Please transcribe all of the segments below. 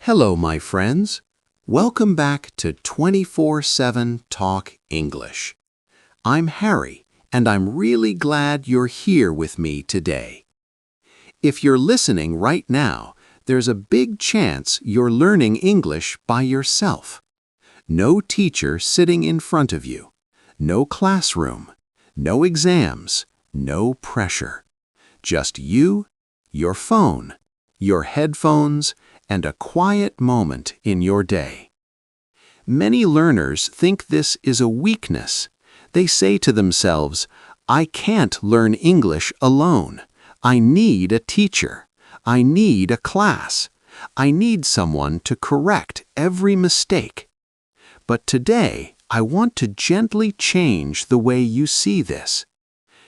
Hello, my friends. Welcome back to 24/7 Talk English. I'm Harry, and I'm really glad you're here with me today. If you're listening right now, there's a big chance you're learning English by yourself. No teacher sitting in front of you, no classroom, no exams, no pressure. Just you, your phone, your headphones, and a quiet moment in your day. Many learners think this is a weakness. They say to themselves, "I can't learn English alone. I need a teacher. I need a class. I need someone to correct every mistake." But today, I want to gently change the way you see this.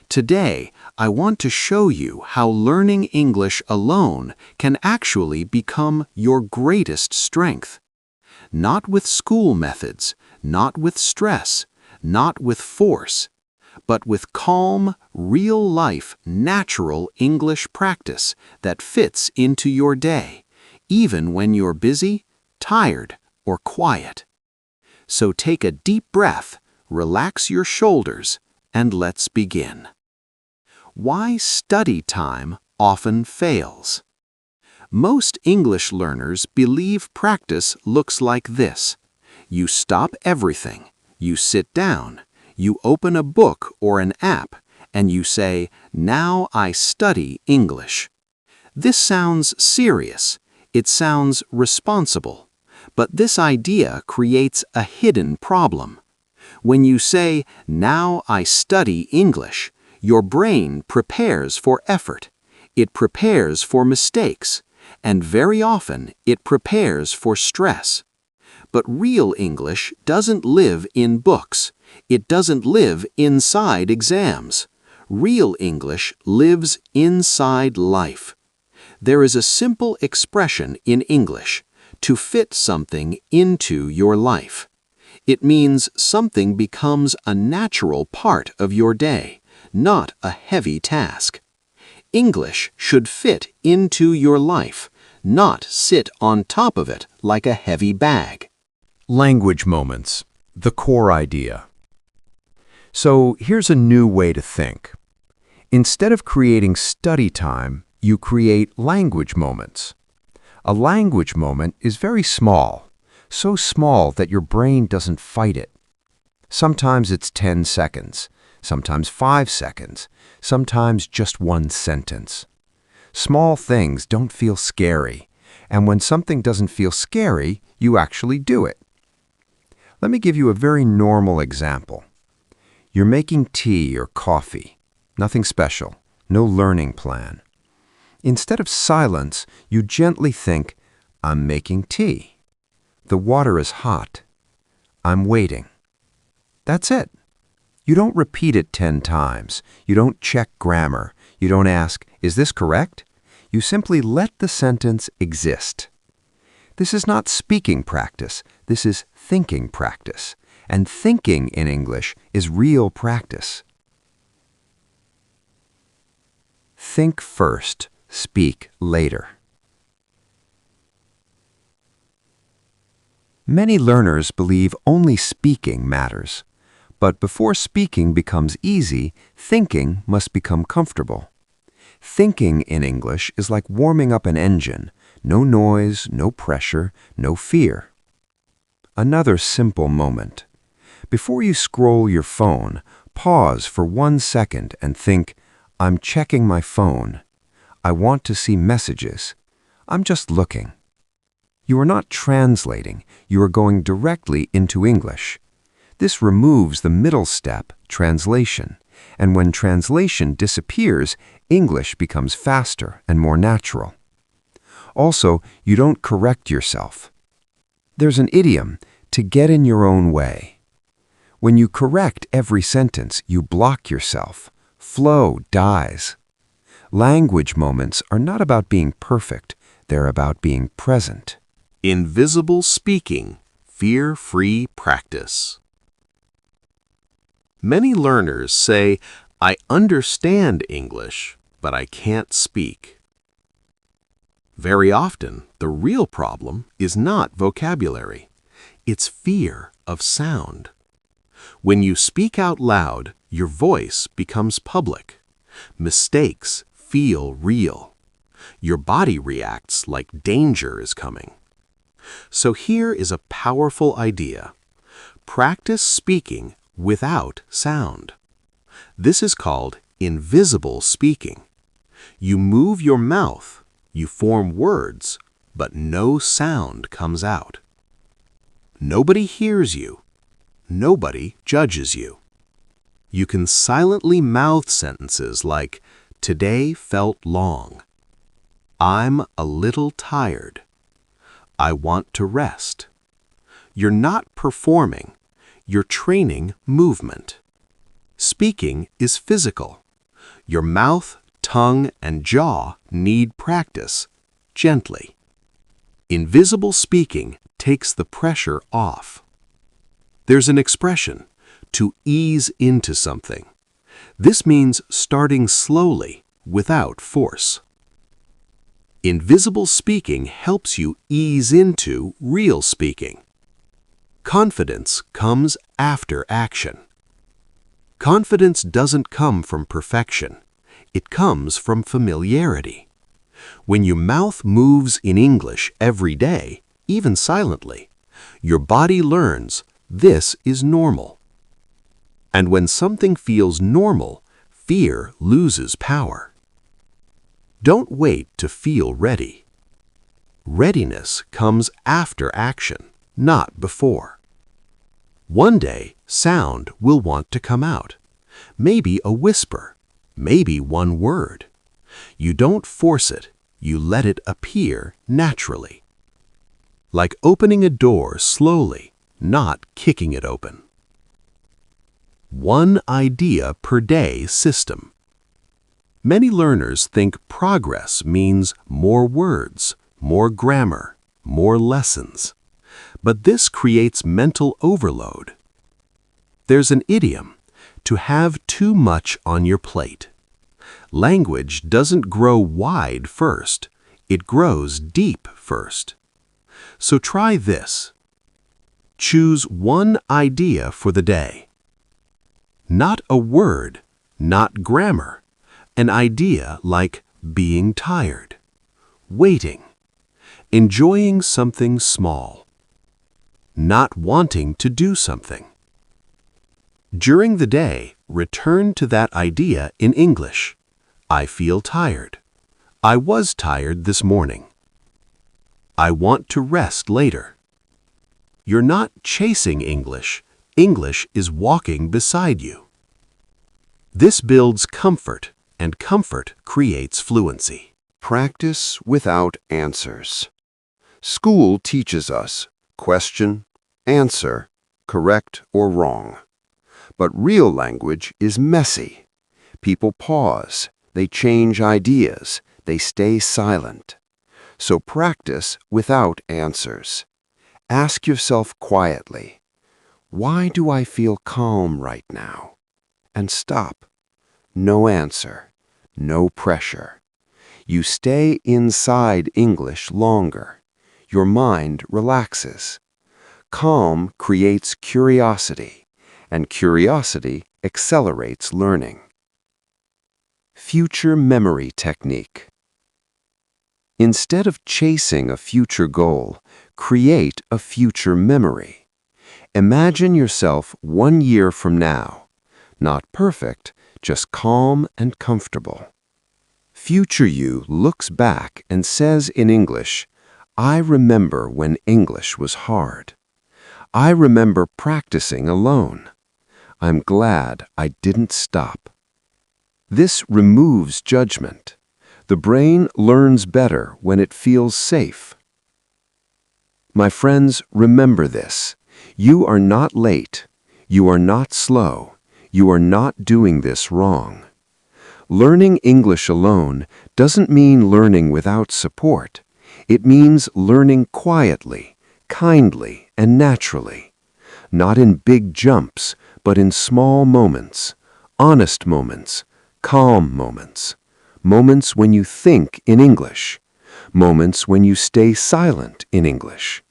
Today, I want to show you how learning English alone can actually become your greatest strength. Not with school methods, not with stress, not with force, but with calm, real-life, natural English practice that fits into your day, even when you're busy, tired, or quiet. So take a deep breath, relax your shoulders, and let's begin. Why study time often fails. Most English learners believe practice looks like this. You stop everything, you sit down, you open a book or an app, and you say, "Now I study English." This sounds serious. It sounds responsible. But this idea creates a hidden problem. When you say, "Now I study English," your brain prepares for effort. It prepares for mistakes. And very often, it prepares for stress. But real English doesn't live in books. It doesn't live inside exams. Real English lives inside life. There is a simple expression in English: to fit something into your life. It means something becomes a natural part of your day, not a heavy task. English should fit into your life, not sit on top of it like a heavy bag. Language moments, the core idea. So here's a new way to think. Instead of creating study time, you create language moments. A language moment is very small, so small that your brain doesn't fight it. Sometimes it's 10 seconds, sometimes 5 seconds, sometimes just one sentence. Small things don't feel scary, and when something doesn't feel scary, you actually do it. Let me give you a very normal example. You're making tea or coffee. Nothing special, no learning plan. Instead of silence, you gently think, "I'm making tea. The water is hot. I'm waiting." That's it. You don't repeat it 10 times. You don't check grammar. You don't ask, "Is this correct?" You simply let the sentence exist. This is not speaking practice. This is thinking practice. And thinking in English is real practice. Think first, speak later. Many learners believe only speaking matters. But before speaking becomes easy, thinking must become comfortable. Thinking in English is like warming up an engine. No noise, no pressure, no fear. Another simple moment. Before you scroll your phone, pause for 1 second and think, "I'm checking my phone. I want to see messages. I'm just looking." You are not translating. You are going directly into English. This removes the middle step, translation. And when translation disappears, English becomes faster and more natural. Also, you don't correct yourself. There's an idiom, to get in your own way. When you correct every sentence, you block yourself. Flow dies. Language moments are not about being perfect. They're about being present. Invisible speaking, fear-free practice. Many learners say, "I understand English, but I can't speak." Very often, the real problem is not vocabulary. It's fear of sound. When you speak out loud, your voice becomes public. Mistakes feel real. Your body reacts like danger is coming. So here is a powerful idea. Practice speaking without sound. This is called invisible speaking. You move your mouth, you form words, but no sound comes out. Nobody hears you. Nobody judges you. You can silently mouth sentences like, "Today felt long." "I'm a little tired." "I want to rest." You're not performing, you're training movement. Speaking is physical. Your mouth, tongue, and jaw need practice, gently. Invisible speaking takes the pressure off. There's an expression, to ease into something. This means starting slowly, without force. Invisible speaking helps you ease into real speaking. Confidence comes after action. Confidence doesn't come from perfection. It comes from familiarity. When your mouth moves in English every day, even silently, your body learns this is normal. And when something feels normal, fear loses power. Don't wait to feel ready. Readiness comes after action, not before. One day, sound will want to come out. Maybe a whisper, maybe one word. You don't force it, you let it appear naturally. Like opening a door slowly, not kicking it open. One idea per day system. Many learners think progress means more words, more grammar, more lessons. But this creates mental overload. There's an idiom, to have too much on your plate. Language doesn't grow wide first, it grows deep first. So try this. Choose one idea for the day. Not a word, not grammar. An idea like being tired, waiting, enjoying something small, not wanting to do something. During the day, return to that idea in English. I feel tired. I was tired this morning. I want to rest later. You're not chasing English. English is walking beside you. This builds comfort, and comfort creates fluency. Practice without answers. School teaches us question, answer, correct or wrong. But real language is messy. People pause, they change ideas, they stay silent. So practice without answers. Ask yourself quietly, why do I feel calm right now? And stop. No answer, no pressure. You stay inside English longer. Your mind relaxes. Calm creates curiosity, and curiosity accelerates learning. Future memory technique. Instead of chasing a future goal, create a future memory. Imagine yourself 1 year from now. Not perfect, just calm and comfortable. Future you looks back and says in English, I remember when English was hard. I remember practicing alone. I'm glad I didn't stop. This removes judgment. The brain learns better when it feels safe. My friends, remember this. You are not late. You are not slow. You are not doing this wrong. Learning English alone doesn't mean learning without support. It means learning quietly, kindly, and naturally. Not in big jumps, but in small moments, honest moments, calm moments, moments when you think in English, moments when you stay silent in English,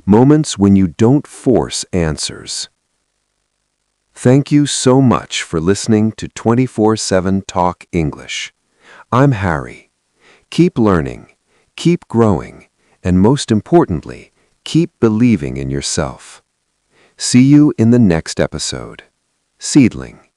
moments when you don't force answers. Thank you so much for listening to 24/7 Talk English. I'm Harry. Keep learning, keep growing, and most importantly, keep believing in yourself. See you in the next episode. Seedling.